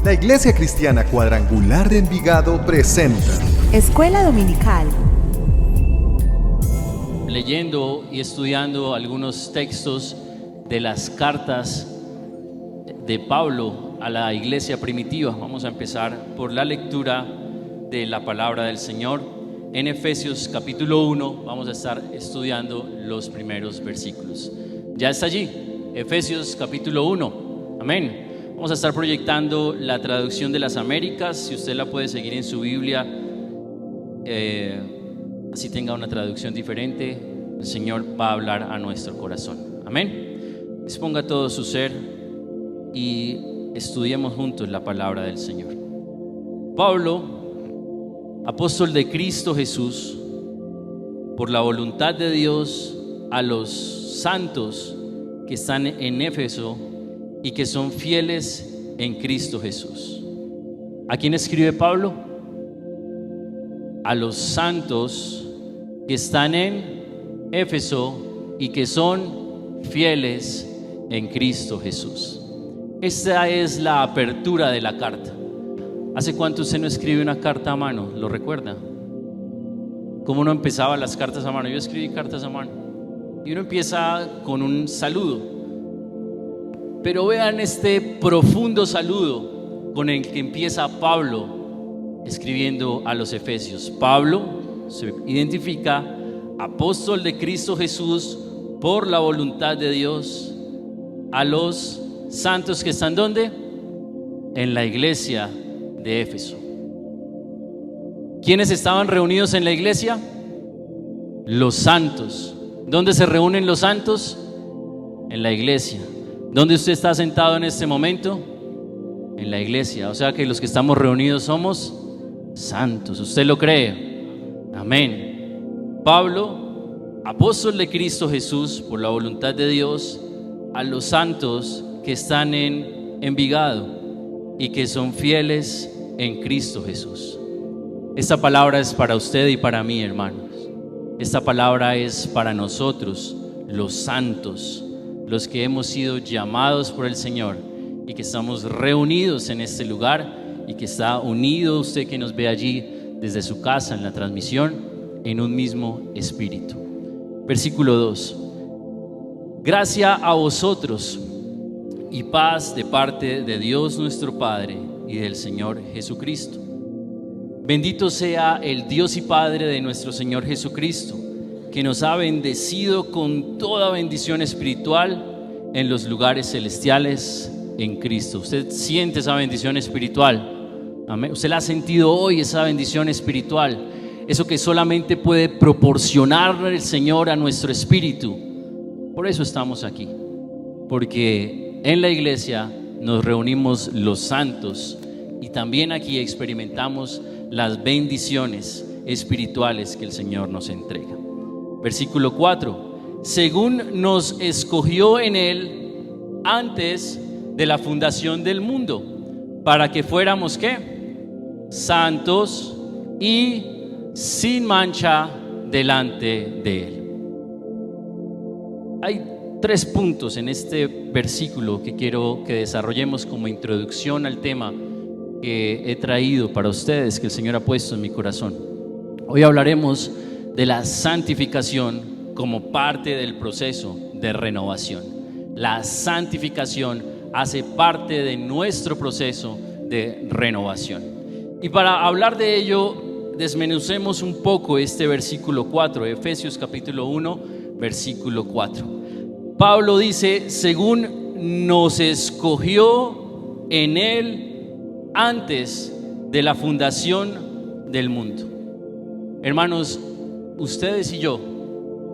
La Iglesia Cristiana Cuadrangular de Envigado presenta Escuela Dominical. Leyendo y estudiando algunos textos de las cartas de Pablo a la iglesia primitiva. Vamos a empezar por la lectura de la palabra del Señor. En Efesios capítulo 1 vamos a estar estudiando los primeros versículos. Ya está allí, Efesios capítulo 1. Amén. Vamos a estar proyectando la traducción de las Américas. Si usted la puede seguir en su Biblia, así tenga una traducción diferente, el Señor va a hablar a nuestro corazón. Amén. Disponga todo su ser y estudiemos juntos la palabra del Señor. Pablo, apóstol de Cristo Jesús, por la voluntad de Dios, a los santos que están en Éfeso y que son fieles en Cristo Jesús. ¿A quién escribe Pablo? A los santos que están en Éfeso y que son fieles en Cristo Jesús. Esta es la apertura de la carta. ¿Hace cuánto usted no escribe una carta a mano? ¿Lo recuerda? ¿Cómo no empezaba las cartas a mano? Yo escribí cartas a mano. Y uno empieza con un saludo. Pero vean este profundo saludo con el que empieza Pablo escribiendo a los Efesios. Pablo se identifica apóstol de Cristo Jesús por la voluntad de Dios a los santos que están ¿dónde? En la iglesia de Éfeso. ¿Quiénes estaban reunidos en la iglesia? Los santos. ¿Dónde se reúnen los santos? En la iglesia. ¿Dónde usted está sentado en este momento? En la iglesia. O sea que los que estamos reunidos somos santos. ¿Usted lo cree? Amén. Pablo, apóstol de Cristo Jesús por la voluntad de Dios, a los santos que están en Envigado y que son fieles en Cristo Jesús. Esta palabra es para usted y para mí, hermanos. Esta palabra es para nosotros, los santos, los que hemos sido llamados por el Señor y que estamos reunidos en este lugar y que está unido usted que nos ve allí desde su casa en la transmisión en un mismo espíritu. Versículo 2. Gracia a vosotros y paz de parte de Dios nuestro Padre y del Señor Jesucristo. Bendito sea el Dios y Padre de nuestro Señor Jesucristo, que nos ha bendecido con toda bendición espiritual en los lugares celestiales en Cristo. Usted siente esa bendición espiritual. Amén. Usted la ha sentido hoy, esa bendición espiritual. Eso que solamente puede proporcionar el Señor a nuestro espíritu. Por eso estamos aquí. Porque en la iglesia nos reunimos los santos y también aquí experimentamos las bendiciones espirituales que el Señor nos entrega. Versículo 4. Según nos escogió en Él antes de la fundación del mundo, para que fuéramos ¿qué? Santos y sin mancha delante de Él. Hay 3 puntos en este versículo que quiero que desarrollemos como introducción al tema que he traído para ustedes, que el Señor ha puesto en mi corazón. Hoy hablaremos de la santificación como parte del proceso de renovación. La santificación hace parte de nuestro proceso de renovación. Y para hablar de ello, desmenucemos un poco este versículo 4, Efesios capítulo 1, versículo 4. Pablo dice, según nos escogió en Él antes de la fundación del mundo. Hermanos, ustedes y yo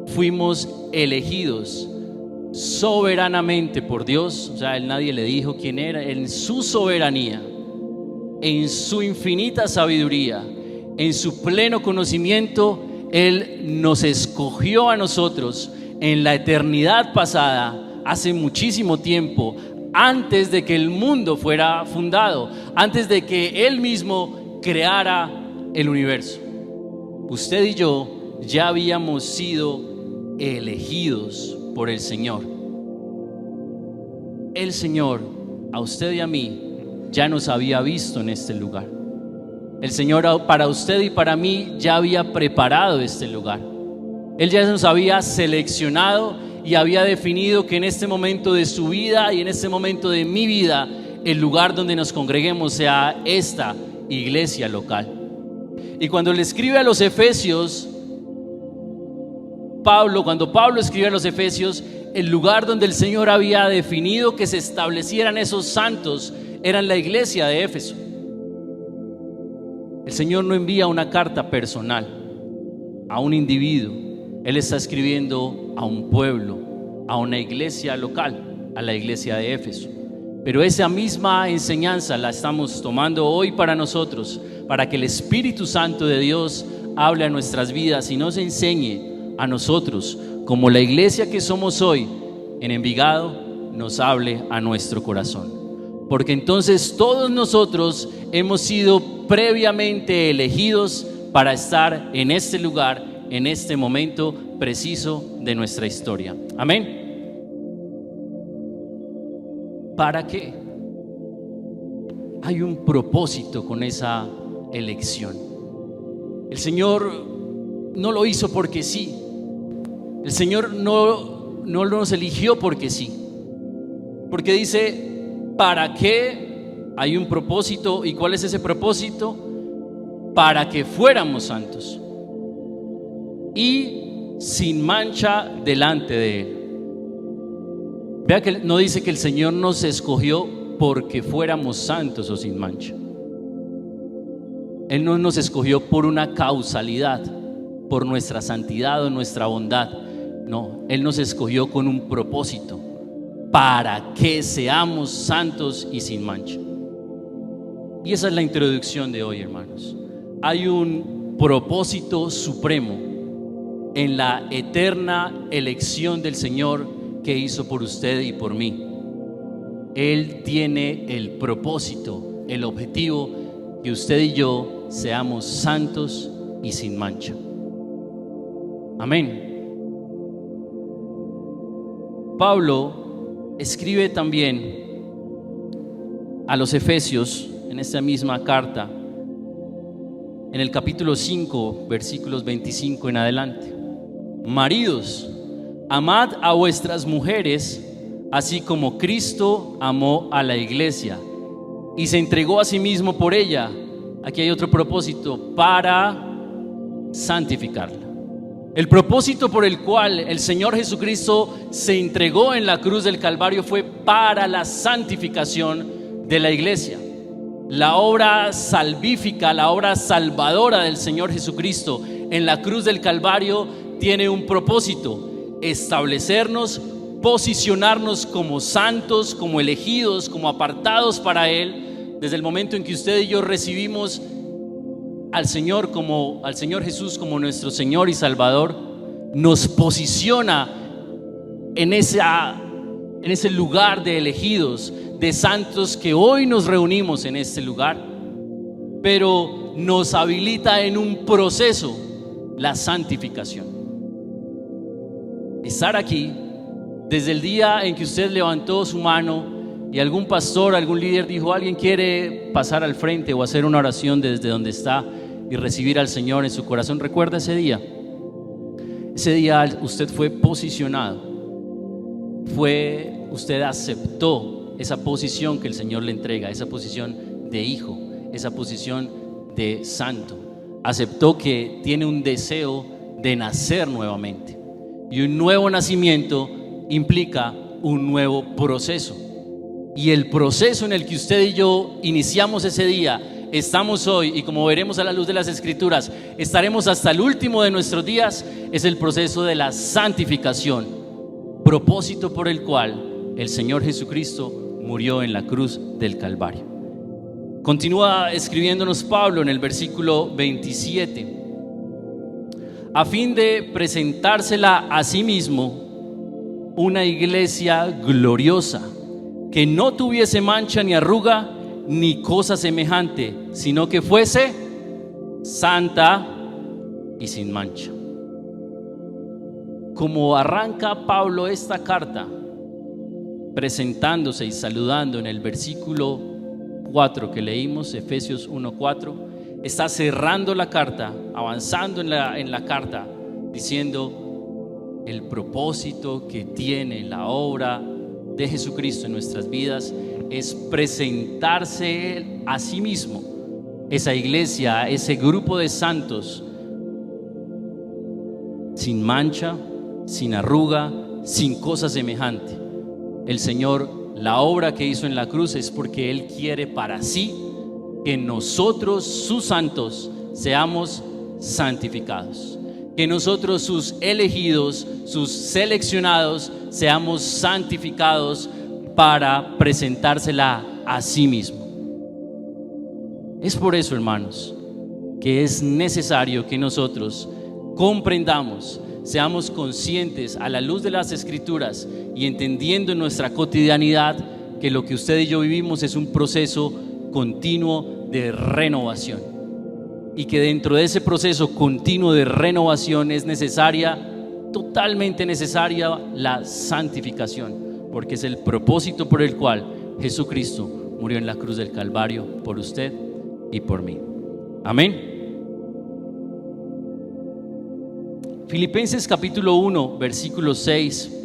fuimos elegidos soberanamente por Dios. O sea, nadie le dijo quién era. En su soberanía, en su infinita sabiduría, en su pleno conocimiento, Él nos escogió a nosotros en la eternidad pasada, hace muchísimo tiempo, antes de que el mundo fuera fundado, antes de que Él mismo creara el universo. Usted y yo ya habíamos sido elegidos por el Señor. El Señor, a usted y a mí, ya nos había visto en este lugar. El Señor para usted y para mí ya había preparado este lugar. Él ya nos había seleccionado y había definido que en este momento de su vida y en este momento de mi vida, el lugar donde nos congreguemos sea esta iglesia local. Y cuando le escribe a los Efesios, cuando Pablo escribe a los Efesios, el lugar donde el Señor había definido que se establecieran esos santos era en la iglesia de Éfeso. El Señor no envía una carta personal a un individuo. Él está escribiendo a un pueblo, a una iglesia local, a la iglesia de Éfeso. Pero esa misma enseñanza la estamos tomando hoy para nosotros, para que el Espíritu Santo de Dios hable a nuestras vidas y nos enseñe a nosotros, como la iglesia que somos hoy en Envigado, nos hable a nuestro corazón. Porque entonces todos nosotros hemos sido previamente elegidos para estar en este lugar, en este momento preciso de nuestra historia. Amén. ¿Para qué? Hay un propósito con esa elección. El Señor no lo hizo porque sí. El Señor no nos eligió porque sí. Porque dice, ¿para qué? Hay un propósito. ¿Y cuál es ese propósito? Para que fuéramos santos y sin mancha delante de Él. Vea que no dice que el Señor nos escogió porque fuéramos santos o sin mancha. Él no nos escogió por una causalidad, por nuestra santidad o nuestra bondad. No, Él nos escogió con un propósito, para que seamos santos y sin mancha. Y esa es la introducción de hoy, hermanos. Hay un propósito supremo en la eterna elección del Señor que hizo por usted y por mí. Él tiene el propósito, el objetivo, que usted y yo seamos santos y sin mancha. Amén. Pablo escribe también a los Efesios en esta misma carta, en el capítulo 5, versículos 25 en adelante. Maridos, amad a vuestras mujeres, así como Cristo amó a la iglesia y se entregó a sí mismo por ella. Aquí hay otro propósito, para santificarla. El propósito por el cual el Señor Jesucristo se entregó en la cruz del Calvario fue para la santificación de la iglesia. La obra salvífica, la obra salvadora del Señor Jesucristo en la cruz del Calvario tiene un propósito: establecernos, posicionarnos como santos, como elegidos, como apartados para Él. Desde el momento en que usted y yo recibimos al Señor Jesús como nuestro Señor y Salvador, nos posiciona en ese lugar de elegidos, de santos, que hoy nos reunimos en este lugar, pero nos habilita en un proceso, la santificación. Estar aquí desde el día en que usted levantó su mano y algún pastor, algún líder dijo: alguien quiere pasar al frente o hacer una oración desde donde está y recibir al Señor en su corazón. ¿Recuerda ese día? Ese día usted fue posicionado, usted aceptó esa posición que el Señor le entrega, esa posición de hijo, esa posición de santo. Aceptó que tiene un deseo de nacer nuevamente, y un nuevo nacimiento implica un nuevo proceso. Y el proceso en el que usted y yo iniciamos ese día, estamos hoy, y como veremos a la luz de las Escrituras, estaremos hasta el último de nuestros días, es el proceso de la santificación, propósito por el cual el Señor Jesucristo murió en la cruz del Calvario. Continúa escribiéndonos Pablo en el versículo 27, a fin de presentársela a sí mismo una iglesia gloriosa, que no tuviese mancha ni arruga ni cosa semejante, sino que fuese santa y sin mancha. Como arranca Pablo esta carta, presentándose y saludando en el versículo 4 que leímos, Efesios 1:4, está cerrando la carta, avanzando en la carta, diciendo el propósito que tiene la obra de Jesucristo en nuestras vidas es presentarse a sí mismo, esa iglesia, ese grupo de santos, sin mancha, sin arruga, sin cosa semejante. El Señor, la obra que hizo en la cruz es porque Él quiere para sí que nosotros, sus santos, seamos santificados. Que nosotros, sus elegidos, sus seleccionados, seamos santificados para presentársela a sí mismo. Es por eso, hermanos, que es necesario que nosotros comprendamos, seamos conscientes a la luz de las Escrituras y entendiendo en nuestra cotidianidad que lo que usted y yo vivimos es un proceso continuo de renovación, y que dentro de ese proceso continuo de renovación es necesaria, totalmente necesaria, la santificación, porque es el propósito por el cual Jesucristo murió en la cruz del Calvario por usted y por mí. Amén. Filipenses capítulo 1, versículo 6,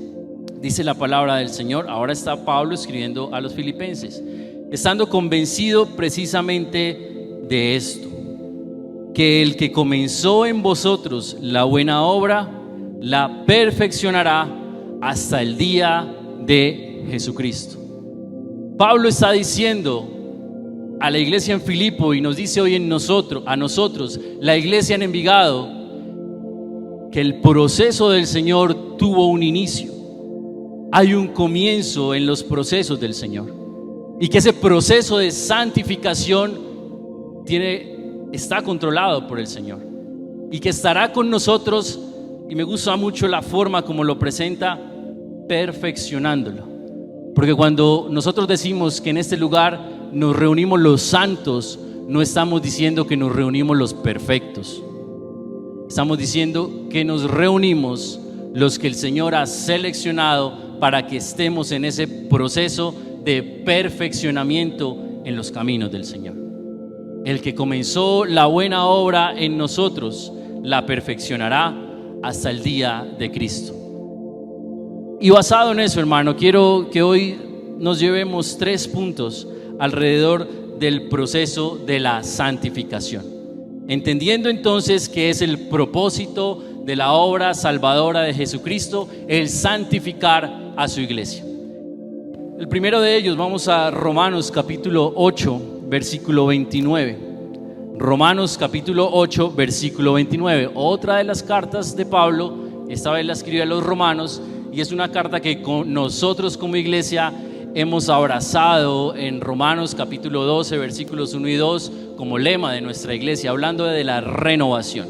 dice la palabra del Señor. Ahora está Pablo escribiendo a los filipenses, estando convencido precisamente de esto, que el que comenzó en vosotros la buena obra, la perfeccionará hasta el día de Jesucristo. Pablo está diciendo a la iglesia en Filipo, y nos dice hoy a nosotros, la iglesia en Envigado, que el proceso del Señor tuvo un inicio. Hay un comienzo en los procesos del Señor, y que ese proceso de santificación está controlado por el Señor, y que estará con nosotros. Y me gusta mucho la forma como lo presenta, perfeccionándolo, porque cuando nosotros decimos que en este lugar nos reunimos los santos, no estamos diciendo que nos reunimos los perfectos. Estamos diciendo que nos reunimos los que el Señor ha seleccionado para que estemos en ese proceso de perfeccionamiento en los caminos del Señor. El que comenzó la buena obra en nosotros la perfeccionará hasta el día de Cristo. Y basado en eso, hermano, quiero que hoy nos llevemos 3 puntos alrededor del proceso de la santificación, entendiendo entonces que es el propósito de la obra salvadora de Jesucristo, el santificar a su iglesia. El primero de ellos, vamos a Romanos capítulo 8, versículo 29. Romanos capítulo 8, versículo 29. Otra de las cartas de Pablo, esta vez la escribe a los romanos, y es una carta que nosotros como iglesia hemos abrazado en Romanos capítulo 12, versículos 1 y 2, como lema de nuestra iglesia, hablando de la renovación.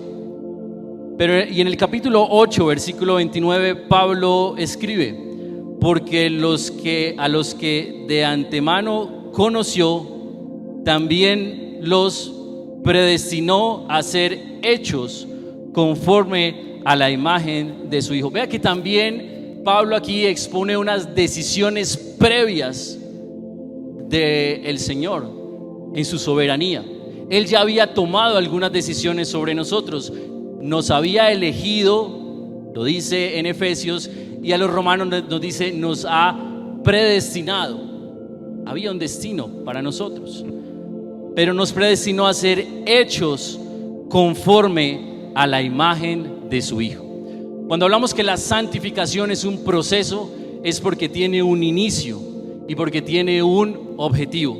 Y en el capítulo 8, versículo 29, Pablo escribe: porque a los que de antemano conoció, también los predestinó a ser hechos conforme a la imagen de su Hijo. Vea que también Pablo aquí expone unas decisiones previas del Señor en su soberanía. Él ya había tomado algunas decisiones sobre nosotros, nos había elegido, lo dice en Efesios, y a los romanos nos dice, nos ha predestinado. Había un destino para nosotros, pero nos predestinó a ser hechos conforme a la imagen de su Hijo. Cuando hablamos que la santificación es un proceso, es porque tiene un inicio y porque tiene un objetivo.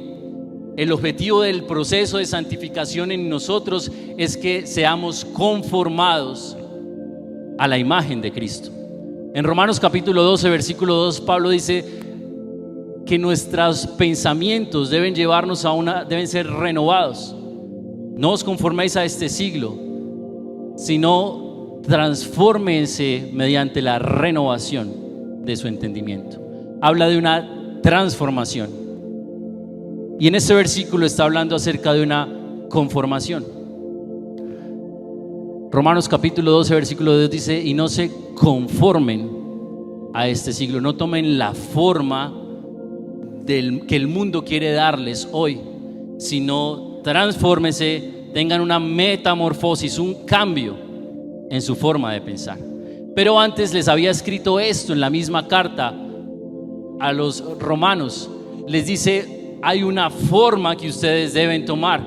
El objetivo del proceso de santificación en nosotros es que seamos conformados a la imagen de Cristo. En Romanos capítulo 12, versículo 2, Pablo dice que nuestros pensamientos deben ser renovados. No os conforméis a este siglo, sino transfórmense mediante la renovación de su entendimiento. Habla de una transformación. Y en este versículo está hablando acerca de una conformación. Romanos capítulo 12, versículo 2 dice: y no se conformen a este siglo, no tomen la forma que el mundo quiere darles hoy, sino transfórmese, tengan una metamorfosis, un cambio en su forma de pensar. Pero antes les había escrito esto en la misma carta a los romanos. Les dice, hay una forma que ustedes deben tomar: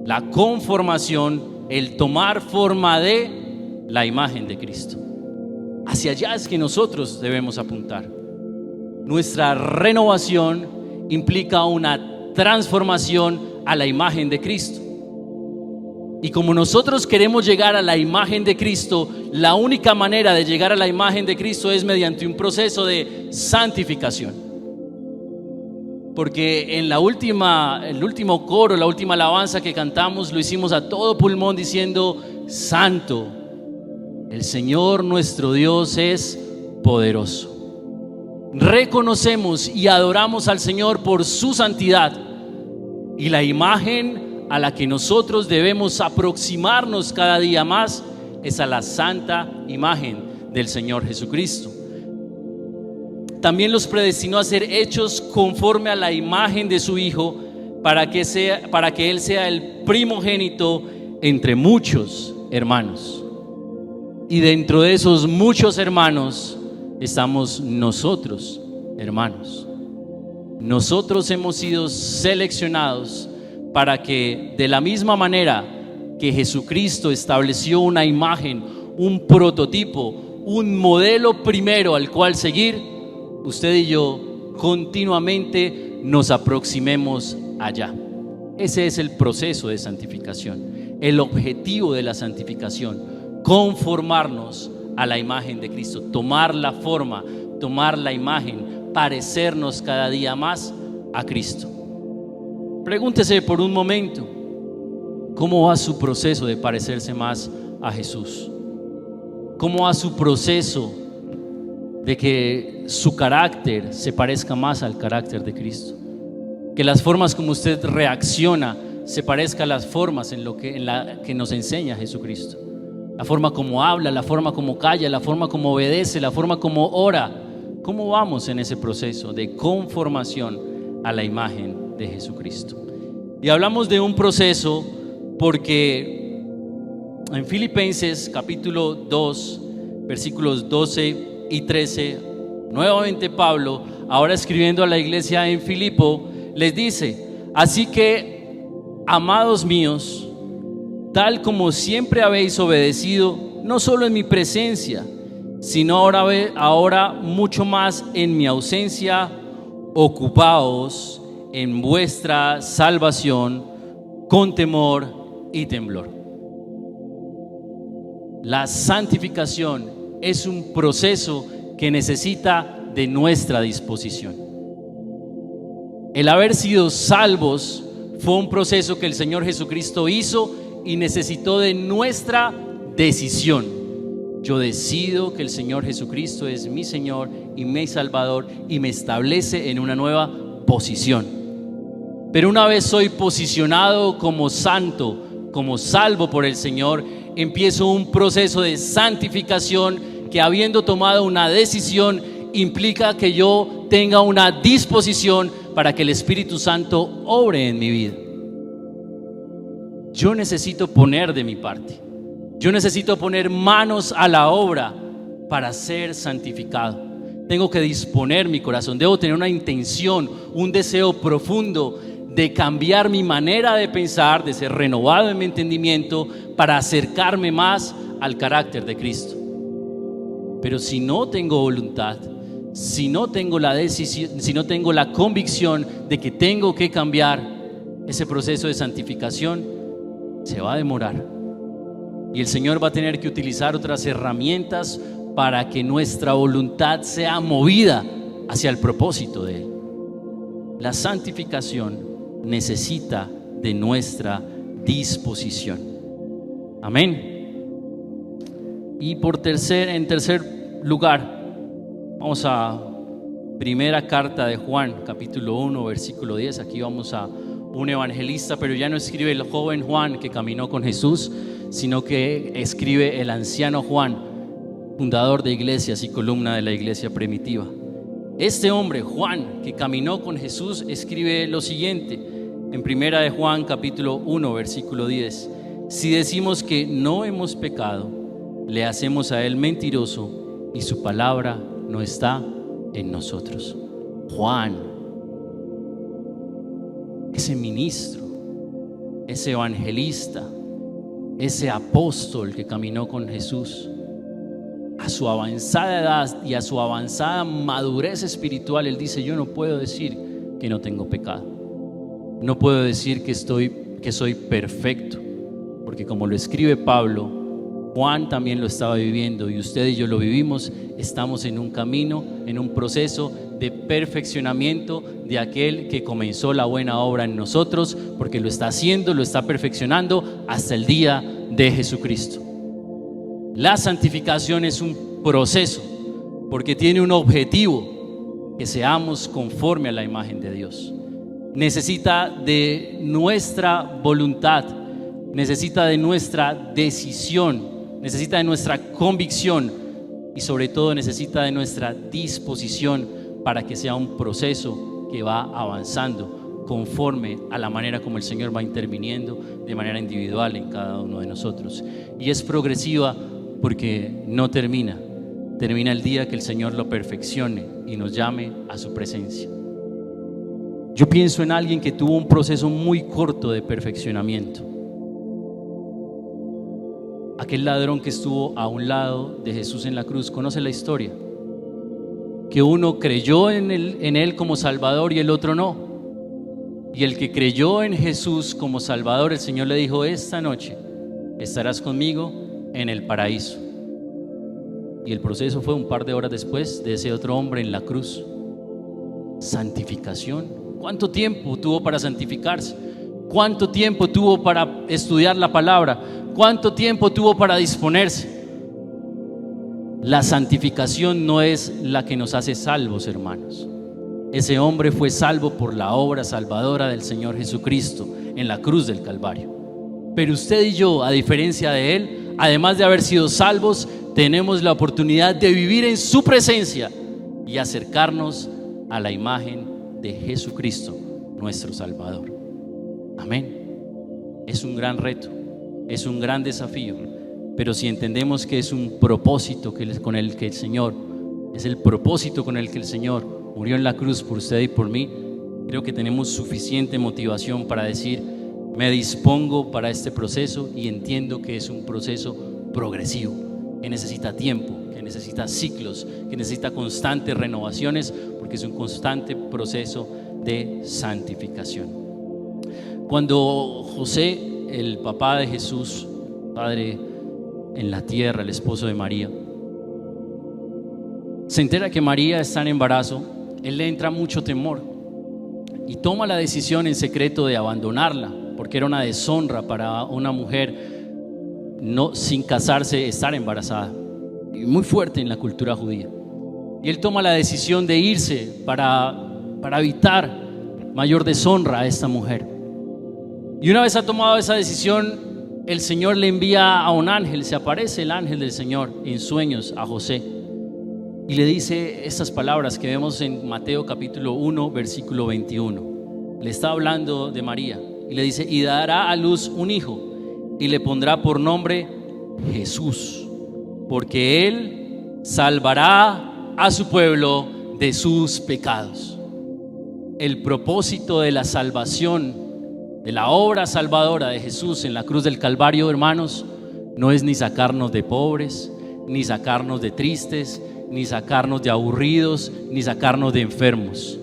la conformación, el tomar forma de la imagen de Cristo. Hacia allá es que nosotros debemos apuntar. Nuestra renovación implica una transformación a la imagen de Cristo. Y como nosotros queremos llegar a la imagen de Cristo, la única manera de llegar a la imagen de Cristo es mediante un proceso de santificación. Porque en el último coro, la última alabanza que cantamos, lo hicimos a todo pulmón diciendo: Santo, el Señor nuestro Dios es poderoso. Reconocemos y adoramos al Señor por su santidad, y la imagen a la que nosotros debemos aproximarnos cada día más es a la santa imagen del Señor Jesucristo. También los predestinó a ser hechos conforme a la imagen de su Hijo, para que Él sea el primogénito entre muchos hermanos. Y dentro de esos muchos hermanos estamos nosotros, hermanos. Nosotros hemos sido seleccionados para que, de la misma manera que Jesucristo estableció una imagen, un prototipo, un modelo primero al cual seguir, usted y yo continuamente nos aproximemos allá. Ese es el proceso de santificación, el objetivo de la santificación: conformarnos a la imagen de Cristo, tomar la forma, tomar la imagen, parecernos cada día más a Cristo. Pregúntese por un momento, ¿cómo va su proceso de parecerse más a Jesús? ¿Cómo va su proceso de que su carácter se parezca más al carácter de Cristo? Que las formas como usted reacciona se parezcan a las formas en la que nos enseña Jesucristo. La forma como habla, la forma como calla, la forma como obedece, la forma como ora. ¿Cómo vamos en ese proceso de conformación a la imagen de Jesucristo? Y hablamos de un proceso porque en Filipenses capítulo 2, versículos 12 y 13, nuevamente Pablo, ahora escribiendo a la iglesia en Filipo, les dice: así que, amados míos, tal como siempre habéis obedecido, no solo en mi presencia, sino ahora mucho más en mi ausencia, ocupaos en vuestra salvación con temor y temblor. La santificación es un proceso que necesita de nuestra disposición. El haber sido salvos fue un proceso que el Señor Jesucristo hizo y necesitó de nuestra decisión. Yo decido que el Señor Jesucristo es mi Señor y mi Salvador, y me establece en una nueva posición. Pero una vez soy posicionado como santo, como salvo por el Señor, empiezo un proceso de santificación que, habiendo tomado una decisión, implica que yo tenga una disposición para que el Espíritu Santo obre en mi vida. Yo necesito poner de mi parte. Yo necesito poner manos a la obra para ser santificado. Tengo que disponer mi corazón. Debo tener una intención, un deseo profundo de cambiar mi manera de pensar, de ser renovado en mi entendimiento para acercarme más al carácter de Cristo. Pero si no tengo voluntad, si no tengo la decisión, si no tengo la convicción de que tengo que cambiar, ese proceso de santificación se va a demorar. Y el Señor va a tener que utilizar otras herramientas para que nuestra voluntad sea movida hacia el propósito de Él. La santificación necesita de nuestra disposición. Amén. Y en tercer lugar, vamos a primera carta de Juan, capítulo 1, versículo 10. Aquí vamos a un evangelista, pero ya no escribe el joven Juan que caminó con Jesús, sino que escribe el anciano Juan, fundador de iglesias y columna de la iglesia primitiva. Este hombre, Juan, que caminó con Jesús, escribe lo siguiente En primera de Juan capítulo 1 versículo 10, si decimos que no hemos pecado, le hacemos a él mentiroso y su palabra no está en nosotros. Juan, ese ministro, ese evangelista, ese apóstol que caminó con Jesús, a su avanzada edad y a su avanzada madurez espiritual, él dice: yo no puedo decir que no tengo pecado, no puedo decir que soy perfecto, porque como lo escribe Pablo, Juan también lo estaba viviendo y usted y yo lo vivimos. Estamos en un camino, en un proceso de perfeccionamiento de aquel que comenzó la buena obra en nosotros, porque lo está haciendo, lo está perfeccionando hasta el día de Jesucristo. La santificación es un proceso porque tiene un objetivo: que seamos conforme a la imagen de Dios. Necesita de nuestra voluntad, necesita de nuestra decisión, necesita de nuestra convicción y sobre todo necesita de nuestra disposición para que sea un proceso que va avanzando conforme a la manera como el Señor va interviniendo de manera individual en cada uno de nosotros. Y es progresiva porque no termina el día que el Señor lo perfeccione y nos llame a su presencia. Yo pienso en alguien que tuvo un proceso muy corto de perfeccionamiento. Aquel ladrón que estuvo a un lado de Jesús en la cruz. ¿Conoce la historia? Que uno creyó en él como Salvador y el otro no. Y el que creyó en Jesús como Salvador, el Señor le dijo: esta noche estarás conmigo en el paraíso. Y el proceso fue un par de horas después de ese otro hombre en la cruz. Santificación. ¿Cuánto tiempo tuvo para santificarse? ¿Cuánto tiempo tuvo para estudiar la palabra? ¿Cuánto tiempo tuvo para disponerse? La santificación no es la que nos hace salvos, hermanos. Ese hombre fue salvo por la obra salvadora del Señor Jesucristo en la cruz del Calvario. Pero usted y yo, a diferencia de él, además de haber sido salvos, tenemos la oportunidad de vivir en su presencia y acercarnos a la imagen de Jesucristo, nuestro Salvador. Amén. Es un gran reto, es un gran desafío, pero si entendemos que es un propósito con el que el Señor, es el propósito con el que el Señor murió en la cruz por usted y por mí, creo que tenemos suficiente motivación para decir: me dispongo para este proceso y entiendo que es un proceso progresivo, que necesita tiempo, que necesita ciclos, que necesita constantes renovaciones, porque es un constante proceso de santificación. Cuando José, el papá de Jesús, padre en la tierra, el esposo de María, se entera que María está en embarazo, él le entra mucho temor y toma la decisión en secreto de abandonarla, porque era una deshonra para una mujer sin casarse estar embarazada, y muy fuerte en la cultura judía. Y él toma la decisión de irse para evitar mayor deshonra a esta mujer. Y una vez ha tomado esa decisión, el Señor le envía a un ángel, se aparece el ángel del Señor en sueños a José y le dice estas palabras que vemos en Mateo capítulo 1 versículo 21. Le está hablando de María y le dice: y dará a luz un hijo y le pondrá por nombre Jesús, porque él salvará a su pueblo de sus pecados. El propósito de la salvación, de la obra salvadora de Jesús en la cruz del Calvario, hermanos, no es ni sacarnos de pobres, ni sacarnos de tristes, ni sacarnos de aburridos, ni sacarnos de enfermos.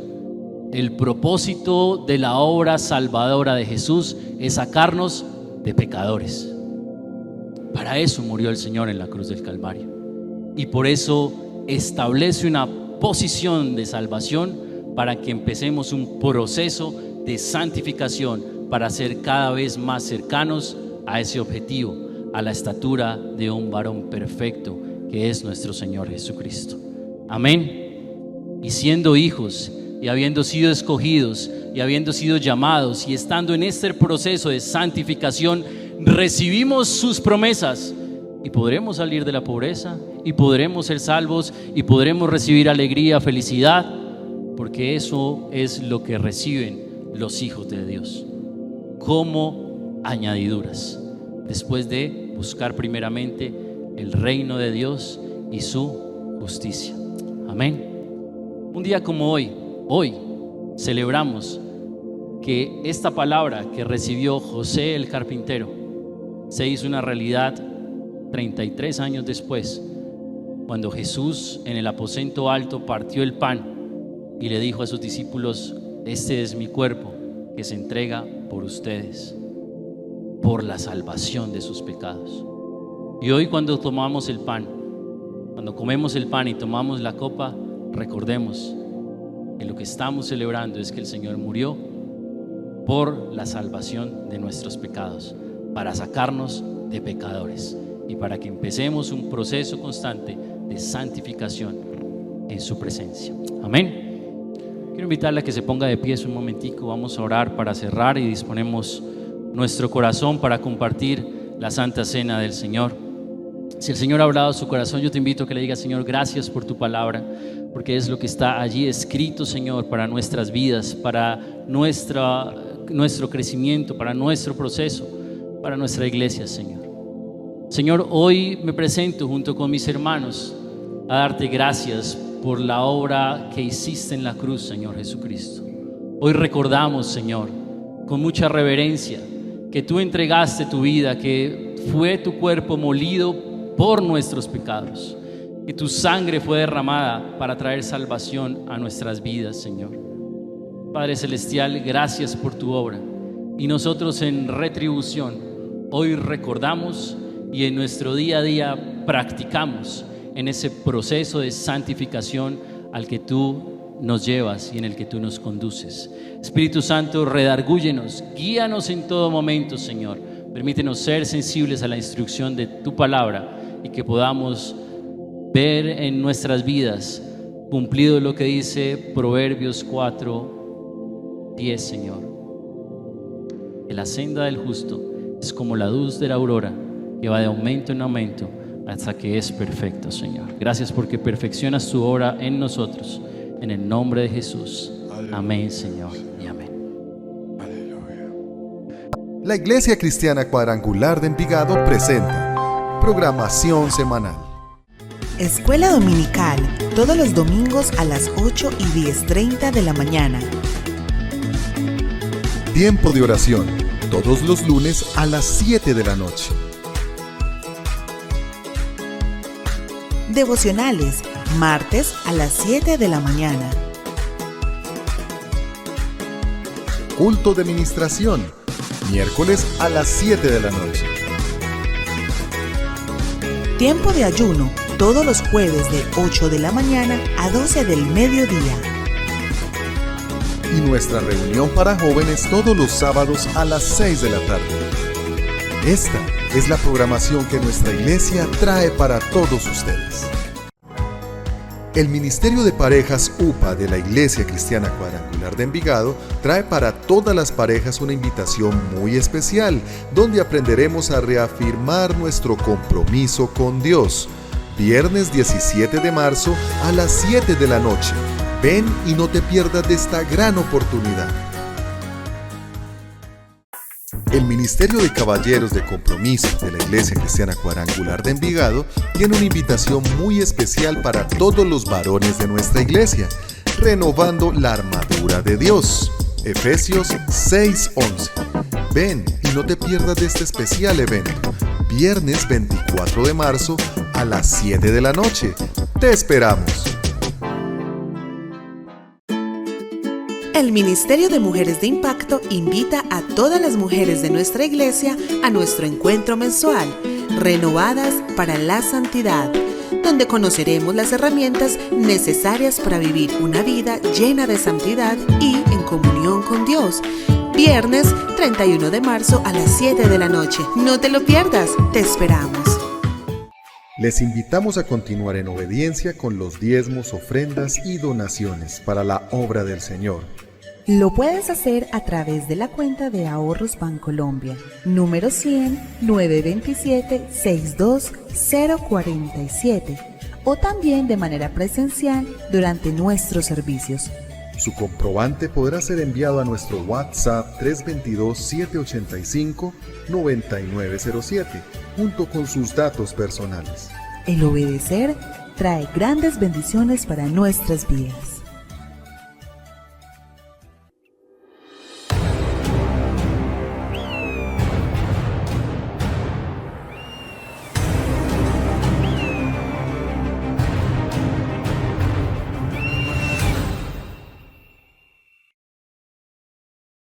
El propósito de la obra salvadora de Jesús es sacarnos de pecadores. Para eso murió el Señor en la cruz del Calvario. Y por eso establece una posición de salvación para que empecemos un proceso de santificación para ser cada vez más cercanos a ese objetivo, a la estatura de un varón perfecto que es nuestro Señor Jesucristo. Amén. Y siendo hijos y habiendo sido escogidos y habiendo sido llamados y estando en este proceso de santificación, recibimos sus promesas y podremos salir de la pobreza y podremos ser salvos y podremos recibir alegría, felicidad, porque eso es lo que reciben los hijos de Dios. como añadiduras, después de buscar primeramente el reino de Dios y su justicia. Amén. Un día como hoy celebramos que esta palabra que recibió José el carpintero se hizo una realidad 33 años después, cuando Jesús en el aposento alto partió el pan y le dijo a sus discípulos: este es mi cuerpo que se entrega por ustedes, por la salvación de sus pecados. Y hoy, cuando tomamos el pan, cuando comemos el pan y tomamos la copa, recordemos que lo que estamos celebrando es que el Señor murió por la salvación de nuestros pecados, para sacarnos de pecadores y para que empecemos un proceso constante de santificación en su presencia. Amén. Quiero invitarle a que se ponga de pie un momentico. Vamos a orar para cerrar y disponemos nuestro corazón para compartir la Santa Cena del Señor. Si el Señor ha hablado a su corazón, yo te invito a que le digas: Señor, gracias por tu palabra, porque es lo que está allí escrito, Señor, para nuestras vidas, para nuestro crecimiento, para nuestro proceso, para nuestra iglesia, Señor. Señor, hoy me presento junto con mis hermanos a darte gracias por la obra que hiciste en la cruz, Señor Jesucristo. Hoy recordamos, Señor, con mucha reverencia, que tú entregaste tu vida, que fue tu cuerpo molido por nuestros pecados, que tu sangre fue derramada para traer salvación a nuestras vidas, Señor. Padre Celestial, gracias por tu obra, y nosotros en retribución hoy recordamos y en nuestro día a día practicamos en ese proceso de santificación al que tú nos llevas y en el que tú nos conduces. Espíritu Santo, redargúyenos, guíanos en todo momento, Señor. Permítenos ser sensibles a la instrucción de tu palabra y que podamos ver en nuestras vidas cumplido lo que dice Proverbios 4:10, Señor. Que la senda del justo es como la luz de la aurora, que va de aumento en aumento hasta que es perfecto, Señor. Gracias porque perfeccionas tu obra en nosotros. En el nombre de Jesús. Aleluya. Amén, Señor, y amén. Aleluya. La Iglesia Cristiana Cuadrangular de Envigado presenta programación semanal. Escuela Dominical, todos los domingos a las 8 y 10:30 de la mañana. Tiempo de oración, todos los lunes a las 7 de la noche. Devocionales, martes a las 7 de la mañana. Culto de ministración, miércoles a las 7 de la noche. Tiempo de ayuno, todos los jueves de 8 de la mañana a 12 del mediodía. Y nuestra reunión para jóvenes todos los sábados a las 6 de la tarde. Esta es la programación que nuestra iglesia trae para todos ustedes. El Ministerio de Parejas UPA de la Iglesia Cristiana Cuadrangular de Envigado trae para todas las parejas una invitación muy especial, donde aprenderemos a reafirmar nuestro compromiso con Dios. Viernes 17 de marzo a las 7 de la noche. Ven y no te pierdas de esta gran oportunidad. El Ministerio de Caballeros de Compromiso de la Iglesia Cristiana Cuadrangular de Envigado tiene una invitación muy especial para todos los varones de nuestra iglesia, renovando la armadura de Dios. Efesios 6:11. Ven y no te pierdas de este especial evento. Viernes 24 de marzo a las 7 de la noche. ¡Te esperamos! El Ministerio de Mujeres de Impacto invita a todas las mujeres de nuestra iglesia a nuestro encuentro mensual, Renovadas para la Santidad, donde conoceremos las herramientas necesarias para vivir una vida llena de santidad y en comunión con Dios. Viernes 31 de marzo a las 7 de la noche. No te lo pierdas, te esperamos. Les invitamos a continuar en obediencia con los diezmos, ofrendas y donaciones para la obra del Señor. Lo puedes hacer a través de la cuenta de Ahorros Bancolombia, número 100-927-62047, o también de manera presencial durante nuestros servicios. Su comprobante podrá ser enviado a nuestro WhatsApp 322-785-9907 junto con sus datos personales. El obedecer trae grandes bendiciones para nuestras vidas.